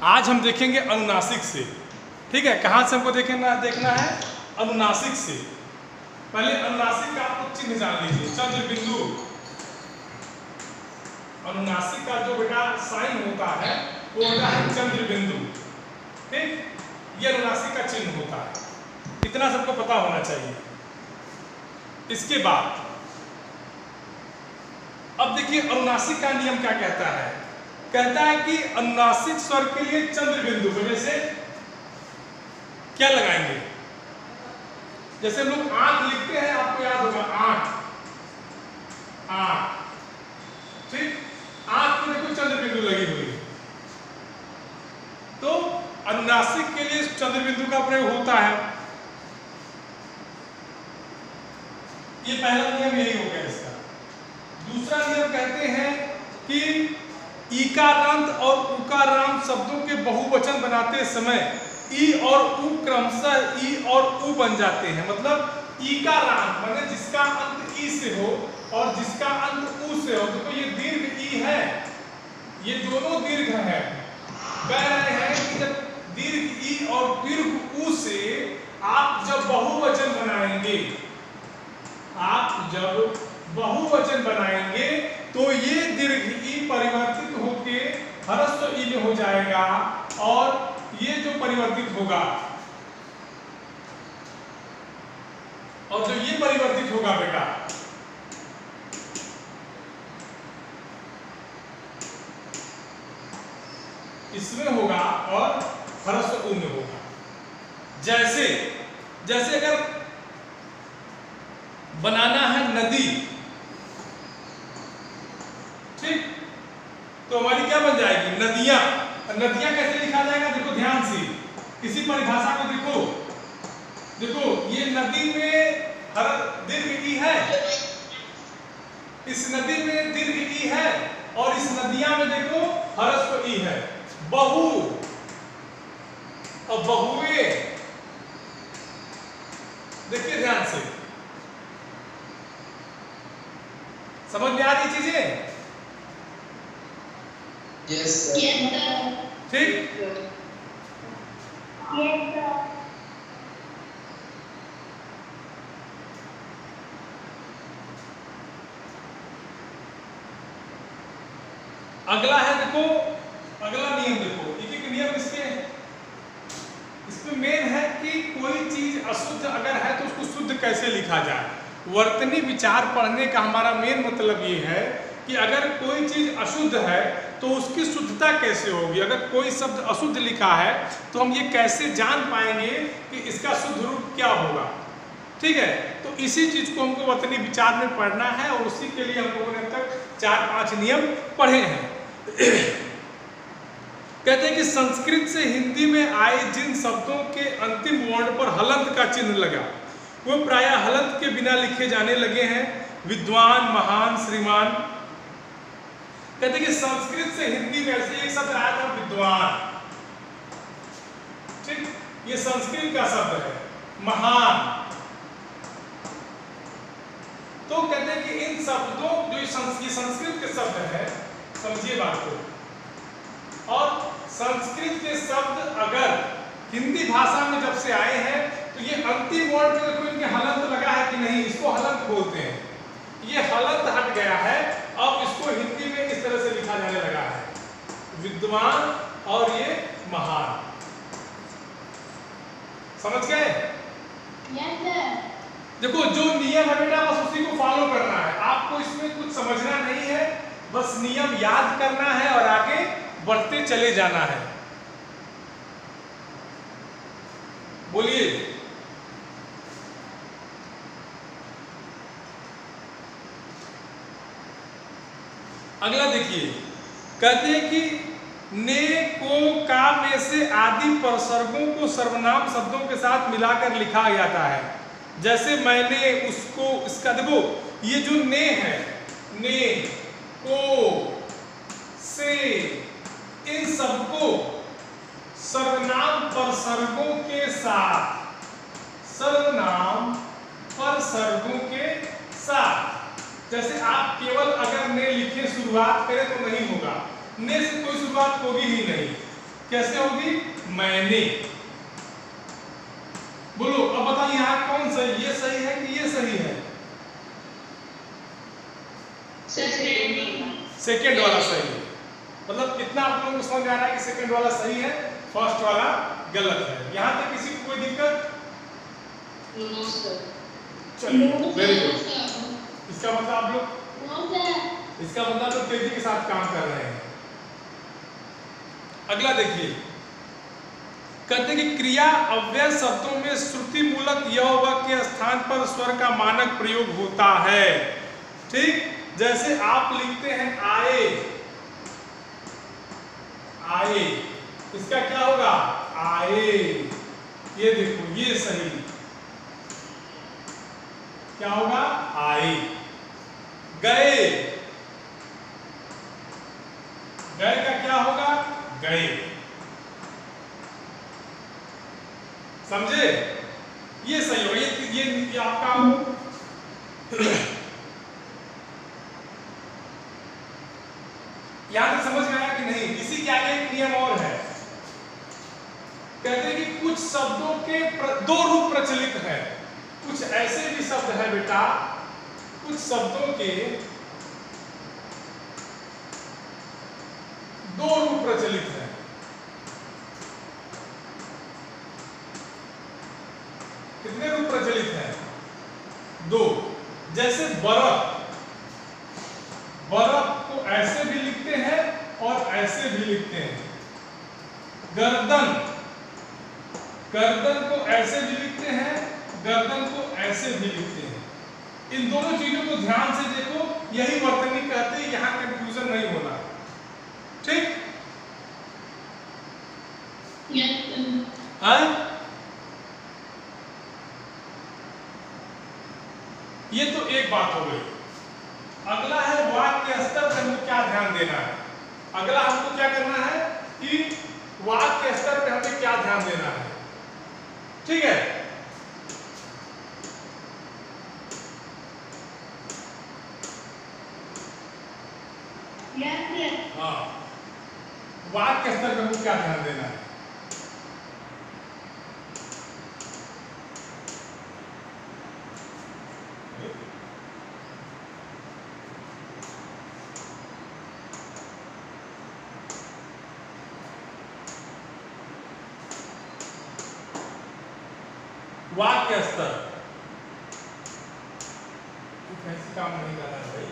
आज हम देखेंगे अनुनासिक से। ठीक है, कहाँ से हमको देखना है? अनुनासिक से। पहले अनुनासिक का आपको चिन्ह जान लीजिए, चंद्र बिंदु। अनुनासिक का जो बेटा साइन होता है वो होता है चंद्र बिंदु। ठीक, ये अनुनासिक का चिन्ह होता है, इतना सबको पता होना चाहिए। इसके बाद अब देखिए अनुनासिक का नियम क्या कहता है। कहता है कि अनुनासिक स्वर के लिए चंद्र बिंदु वजह से क्या लगाएंगे? जैसे हम लोग आंख लिखते हैं, आपको याद होगा आंख, आंख। ठीक, आंख में देखो चंद्र बिंदु लगी हुई है, तो अनुनासिक के लिए चंद्र बिंदु का प्रयोग होता है। ये पहला नियम यही हो गया इसका। दूसरा नियम कहते हैं कि ईकारांत और उकारांत शब्दों के बहुवचन बनाते समय ई और उ क्रमशः ई और उ बन जाते हैं। मतलब ईकारांत माने जिसका अंत ई से हो और जिसका अंत उ से हो। देखो ये दीर्घ ई है, ये दोनों दीर्घ है। कह रहे हैं कि जब दीर्घ ई और दीर्घ उ से आप जब बहुवचन बनाएंगे, आप जब बहुवचन बनाएंगे तो ये दीर्घ ई परिवर्तित होके ह्रस्व ई में हो जाएगा, और ये जो परिवर्तित होगा, और जो ये परिवर्तित होगा बेटा, इसमें होगा और ह्रस्व उ में होगा। जैसे जैसे अगर बनाना है नदी, ठीक, तो हमारी क्या बन जाएगी? नदियां। नदियां कैसे लिखा जाएगा? देखो ध्यान से, किसी परिभाषा को देखो। देखो ये नदी में हर दीर्घ ई है, इस नदी में दीर्घ ई है, और इस नदियां में देखो ह्रस्व ई है। बहु और बहुए, देखिए ध्यान से, समझ में आ रही चीजें? Yes, sir. ठीक, अगला है, देखो अगला नियम देखो, एक एक नियम इसमें मेन है कि कोई चीज अशुद्ध अगर है तो उसको शुद्ध कैसे लिखा जाए। वर्तनी विचार पढ़ने का हमारा मेन मतलब ये है कि अगर कोई चीज अशुद्ध है तो उसकी शुद्धता कैसे होगी। अगर कोई शब्द अशुद्ध लिखा है तो हम ये कैसे जान पाएंगे कि इसका शुद्ध रूप क्या होगा। ठीक है, तो इसी चीज को हमको वर्तनी विचार में पढ़ना है, और उसी के लिए हम लोगों ने अब तक 4-5 नियम पढ़े हैं। कहते हैं कि संस्कृत से हिंदी में आए जिन शब्दों के अंतिम वर्ण पर हलंत का चिन्ह लगा वो प्रायः हलंत के बिना लिखे जाने लगे हैं। विद्वान, महान, श्रीमान। कहते हैं कि संस्कृत से हिंदी में ऐसे एक शब्द आया था विद्वान, ठीक, ये संस्कृत का शब्द है। महान, तो कहते हैं कि इन शब्दों जो ये संस्कृत के शब्द है, समझिए बात को, और संस्कृत के शब्द अगर हिंदी भाषा में जब से आए हैं तो ये अंतिम वर्ण पे देखो इनके हलंत लगा है कि नहीं, इसको हलंत बोलते हैं। ये हलंत हट गया है, अब इसको हिंदी में इस तरह से लिखा जाने लगा है, विद्वान और ये महान। समझ गए? Yes, sir. देखो जो नियम है बेटा बस उसी को फॉलो करना है, आपको इसमें कुछ समझना नहीं है, बस नियम याद करना है और आगे बढ़ते चले जाना है। बोलिए। अगला देखिए, कहते हैं कि ने, को, का में से आदि परसर्गों को सर्वनाम शब्दों के साथ मिलाकर लिखा जाता है। जैसे मैंने, उसको, इसका देखो ये जो ने है, ने, को, से, इन सबको सर्वनाम परसर्गों के साथ, सर्वनाम परसर्गों के साथ, जैसे आप केवल अगर ने लिखे शुरुआत करें तो नहीं होगा, ने से कोई शुरुआत होगी ही नहीं। कैसे होगी? मैंने। बोलो अब बताइए यहाँ कौन सही, ये सही है कि ये सही है? सेकेंड वाला सही है। मतलब इतना आप लोगों को समझ में आ रहा है कि सेकेंड वाला सही है, फर्स्ट वाला गलत है। यहाँ तक किसी को कोई दिक्कत? चलिए वेरी गुड। इसका मतलब आप लोग तेजी के साथ काम कर रहे हैं। अगला देखिए, कहते हैं कि क्रिया अव्यय शब्दों में श्रुति मूलक य व के स्थान पर स्वर का मानक प्रयोग होता है। ठीक, जैसे आप लिखते हैं आए, आए, इसका क्या होगा? आए। ये देखो ये सही, क्या होगा? आए। गए, गए का क्या होगा? गए। समझे? ये सही होगा। ये आपका यहां तक समझ में आया कि नहीं? इसी के आगे एक नियम और है। कहते हैं कि कुछ शब्दों के दो रूप प्रचलित है। कुछ ऐसे भी शब्द है बेटा, कुछ शब्दों के दो रूप प्रचलित है। कितने रूप प्रचलित हैं? दो। जैसे बर्फ, बर्फ को ऐसे भी लिखते हैं और ऐसे भी लिखते हैं। गर्दन, गर्दन को ऐसे भी लिखते हैं, गर्दन को ऐसे भी लिखते हैं। इन दोनों चीजों को ध्यान से देखो, यही वर्तनी कहते हैं, यहां कंफ्यूजन नहीं होना। ठीक? ये तो एक बात हो गई। अगला है वाक्य के स्तर पर हमको क्या ध्यान देना है। अगला हमको क्या करना है कि वाक्य के स्तर पर हमें क्या ध्यान देना है। ठीक है? हाँ, वाक्य के स्तर पर हमको क्या ध्यान देना है। वाक्य स्तर ऐसे काम नहीं कर रहा है भाई।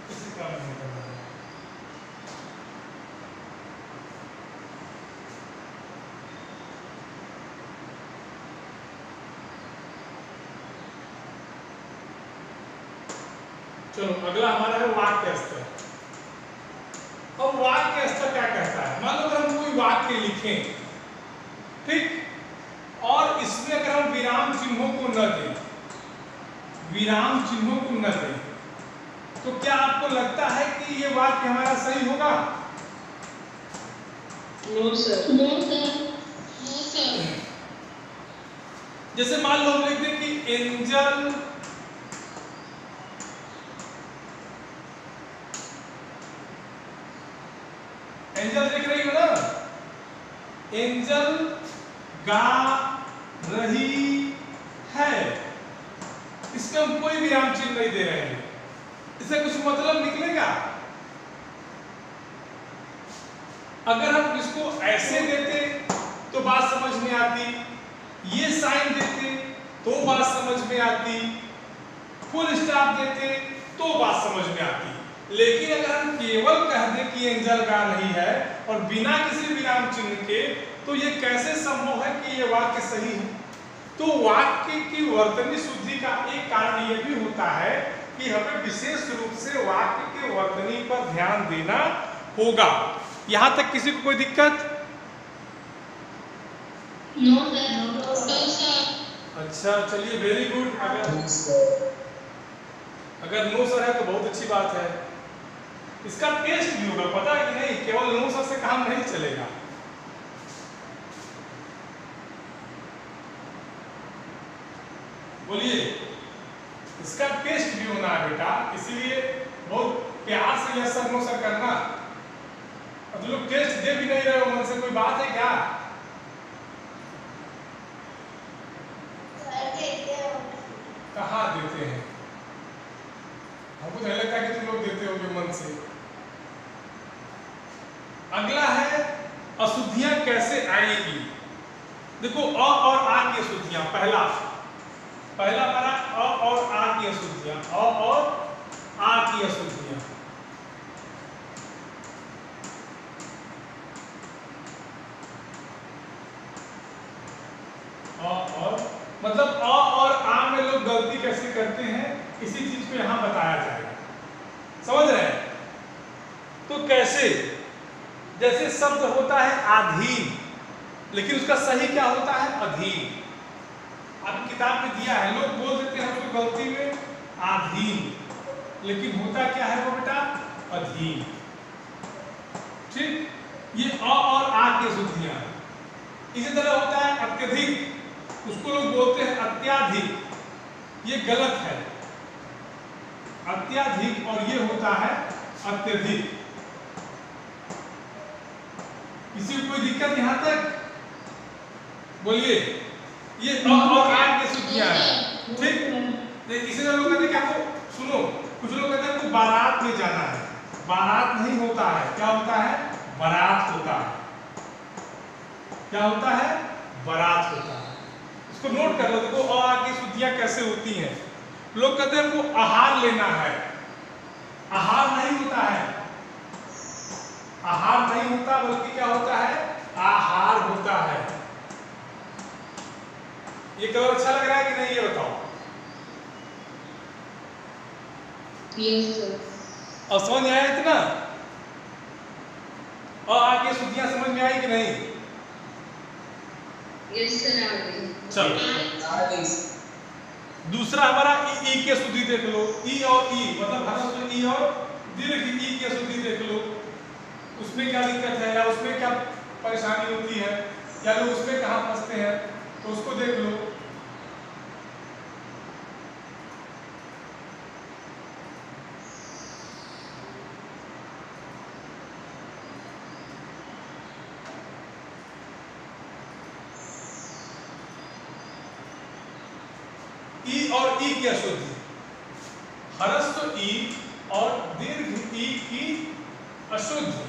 किसी काम नहीं कर रहा है। चलो अगला हमारा है वाक्य स्तर। अब वाक्य स्तर क्या कहता है? मान लो अगर हम कोई वाक्य लिखें, ठीक, और इसमें अगर हम विराम चिन्हों को न दें, विराम चिन्हों को न दें, तो क्या आपको लगता है कि ये वाक्य हमारा सही होगा? No sir. No sir. No sir. जैसे मान लो हम लिख दें कि एंजल एंजल देख रही हो ना? एंजल गा रही है, इसमें हम कोई विराम चिन्ह नहीं दे रहे हैं। इससे कुछ मतलब निकलेगा? अगर हम इसको ऐसे देते तो बात समझ में आती, ये साइन देते तो बात समझ में आती, फुल स्टॉप देते तो बात समझ में आती। लेकिन अगर हम केवल कह दें कि एंजल गा रही है और बिना किसी विराम चिन्ह के, तो ये कैसे संभव है कि ये वाक्य सही है? तो वाक्य की वर्तनी शुद्धि का एक कारण यह भी होता है कि हमें विशेष रूप से वाक्य के वर्तनी पर ध्यान देना होगा। यहां तक किसी को कोई दिक्कत? No sir. No sir. अच्छा चलिए वेरी गुड। अगर नो सर है तो बहुत अच्छी बात है। इसका टेस्ट भी होगा, पता है कि नहीं? केवल नो सर से काम नहीं चलेगा। बोलिए, इसका टेस्ट भी होना है बेटा, इसीलिए बहुत प्यार से यह सर नो सर करना। अब तुम लोग टेस्ट दे भी नहीं रहे हो मन से, कोई बात है क्या? कहाँ देते हैं? हमको नहीं लगता कि तुम लोग देते होगे मन से। अगला है अशुद्धियां कैसे आएगी। देखो अ और आ की अशुद्धियां, पहला हमारा अ और आ की अशुद्धियां, अ और आ की अशुद्धियां। और मतलब अ और आ में लोग गलती कैसे करते हैं, इसी चीज को यहां बताया जाएगा। समझ रहे हैं? तो कैसे, जैसे शब्द होता है आधीन, लेकिन उसका सही क्या होता है? अधीन। आपकी किताब में दिया है, लोग बोल देते हैं उसको गलती में आधीन, लेकिन होता क्या है वो बेटा? अधीन। ठीक, ये अ और आ की अशुद्धियां। इसी तरह होता है अत्यधिक, उसको लोग बोलते हैं अत्याधिक, ये गलत है। अत्याधिक और ये होता है अत्यधिक। किसी को कोई दिक्कत यहां तक? बोलिए, ये अ और आ की अशुद्धियां हैं। ठीक, इसी तरह लोग कहते हैं कि आपको सुनो, कुछ लोग कहते हैं आपको बारात में जाना है। बारात नहीं होता है, क्या होता है? बारात होता है। क्या होता है? बारात होता है। इसको नोट कर लो। देखो अ आ की अशुद्धियां कैसे होती हैं। लोग कहते हैं हमको आहार लेना है, आहार नहीं होता है, आहार नहीं होता, बल्कि क्या होता है? आहार होता है। ये कलर अच्छा लग रहा है कि नहीं, ये बताओ। Yes sir. और समझ में आया इतना? और आगे अशुद्धियां समझ में आई कि नहीं? यस सर, आ गई। चलो, दूसरा हमारा ई की अशुद्धि देख लो। ई और ई मतलब हर ई और दीर्घ ई की अशुद्धि देख लो। उसमें क्या दिक्कत है, या उसमें क्या परेशानी होती है, या लोग उसमें कहाँ फंसते हैं, तो उसको देख लो। ई और ई की अशुद्धि, ह्रस्व ई और दीर्घ ई की अशुद्धि।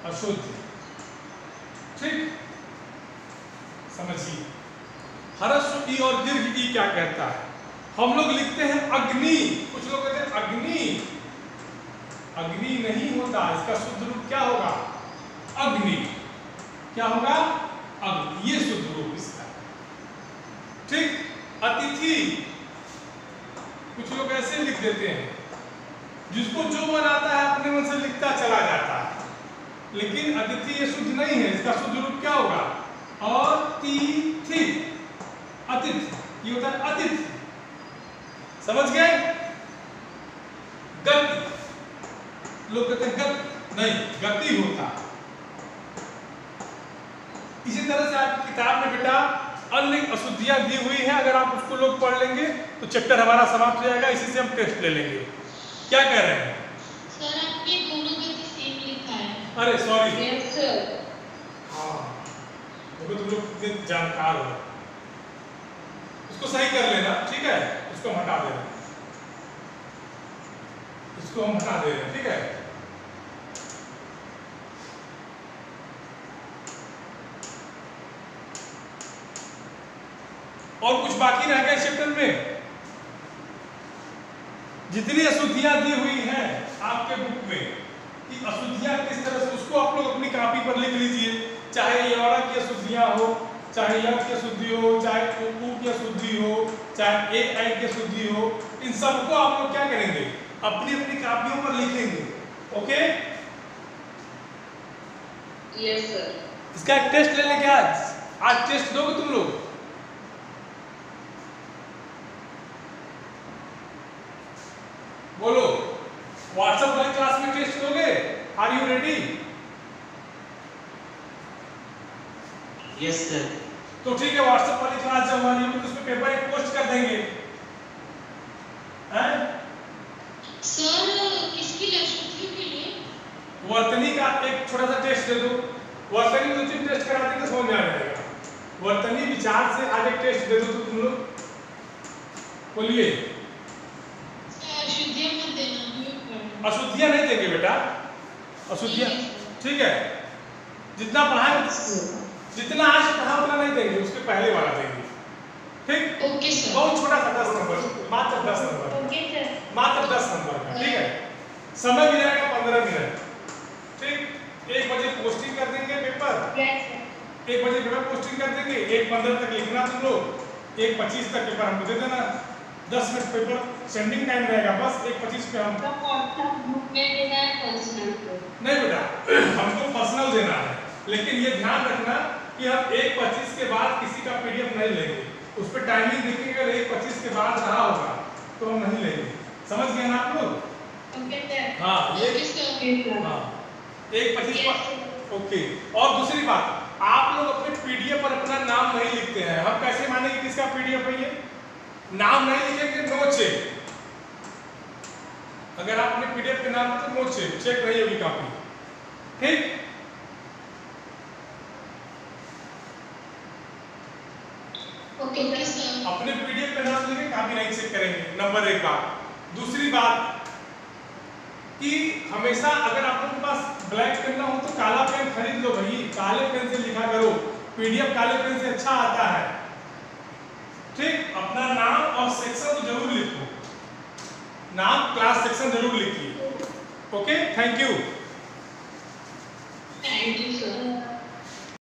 अशुद्धि, ठीक, समझिए। ह्रस्व ई और दीर्घ ई क्या कहता है? हम लोग लिखते हैं अग्नि, कुछ लोग कहते हैं अग्नि। अग्नि नहीं होता, इसका शुद्ध रूप क्या होगा? अग्नि। क्या होगा? अग्नि, ये शुद्ध रूप इसका। ठीक, अतिथि, कुछ लोग ऐसे लिख देते हैं, जिसको जो मन आता है अपने मन से लिखता चला जाता है, लेकिन अतिथि ये शुद्ध नहीं है। इसका शुद्ध रूप क्या होगा? अतिथि। अतिथि, ये होता है अतिथि। समझ गए? गति, लोग कहते हैं गति, नहीं, गति होता। इसी तरह से आपकी किताब में बेटा अन्य अशुद्धियां दी हुई हैं। अगर आप उसको लोग पढ़ लेंगे तो चैप्टर हमारा समाप्त हो जाएगा। इसी से हम टेस्ट ले लेंगे। क्या कह रहे हैं? सर आपके दोनों गति सेम लिखा है। अरे सॉरी। Yes sir. हाँ, देखो तुम लोग कितने जानकार हो। इसको सही कर लेना, ठीक है? इसको हम हटा देना, इसको हम हटा दे रहे हैं, ठीक है? और कुछ बाकी रह गया चैप्टर में। जितनी अशुद्धियां दी हुई हैं आपके बुक में कि अशुद्धियां किस तरह से, उसको आप लोग अपनी कॉपी पर लिख लीजिए। चाहे यौरा की अशुद्धियां हो, चाहे यम की अशुद्धि हो, चाहे ऊ की अशुद्धि हो, चाहे ए आई की अशुद्धि हो, इन सबको आप लोग क्या करेंगे? अपनी अपनी कॉपियों पर लिखेंगे। ओके? Yes sir. इसका एक टेस्ट ले लेंगे आज टेस्ट दोगे तुम लोग? बोलो, व्हाट्सएप वाली क्लास में टेस्ट दोगे? Are you ready? Yes sir. तो ठीक है, व्हाट्सएप वाली क्लास जब हमारी होगी तो उसमें पेपर एक पोस्ट कर देंगे, हैं? सर किसकी लक्ष्य के लिए? वर्तनी का एक छोटा सा टेस्ट दे दो, वर्तनी 2-3 टेस्ट करा देंगे, समझ में आ जाएगा। वर्तनी विचार से आज एक टेस्ट दे दो तो तुम लोग बोलिए। अशुद्धियाँ मत देना। अशुद्धियाँ नहीं देंगे बेटा, अशुद्धियाँ ठीक है, जितना पढ़ाए जितना आज पढ़ा उतना नहीं देंगे, उसके पहले वाला देंगे, ठीक? Okay sir. बहुत छोटा सा 10 नंबर, मात्र 10 नंबर, ओके सर। मात्र 10 नंबर का, ठीक है? समय मिलेगा 15 मिनट, ठीक? 1 बजे पोस्टिंग कर देंगे पेपर, 1 बजे पेपर पोस्टिंग कर देंगे, 1:15 तक लिखना तुम लोग, 1:25 तक पेपर हमको दे देना, 10 मिनट पेपर सेंडिंग टाइम रहेगा, बस 1:25 पे हम नहीं बेटा, हमको पर्सनल देना है, लेकिन ये ध्यान रखना कि हम 1:25 के बाद किसी का पीडीएफ नहीं लेंगे, उस पर टाइमिंग देखेंगे, अगर 1:25 के बाद रहा होगा तो हम नहीं लेंगे, समझ गए ना आप लोग? हाँ, ये हाँ 1:25 पर ओके। और दूसरी बात, आप लोग अपने पीडीएफ पर अपना नाम नहीं लिखते हैं, हम कैसे माने कि किसका पीडीएफ है ये? नाम नहीं लिखेंगे, नो चेक। अगर आप अपने पीडीएफ के नाम तो नो चेक, चेक नहीं होगी कॉपी, ठीक? Okay sir. अपने पीडीएफ पे नाम लिखे, कॉपी नहीं चेक करेंगे, नंबर 1 बात। दूसरी बात कि हमेशा अगर आप लोगों के पास ब्लैक पेन ना हो तो काला पेन खरीद लो भाई, काले पेन से लिखा करो, पीडीएफ काले पेन से अच्छा आता है, ठीक? अपना नाम और सेक्शन तो जरूर लिखो, नाम क्लास सेक्शन जरूर लिखिए, okay? Thank you. Thank you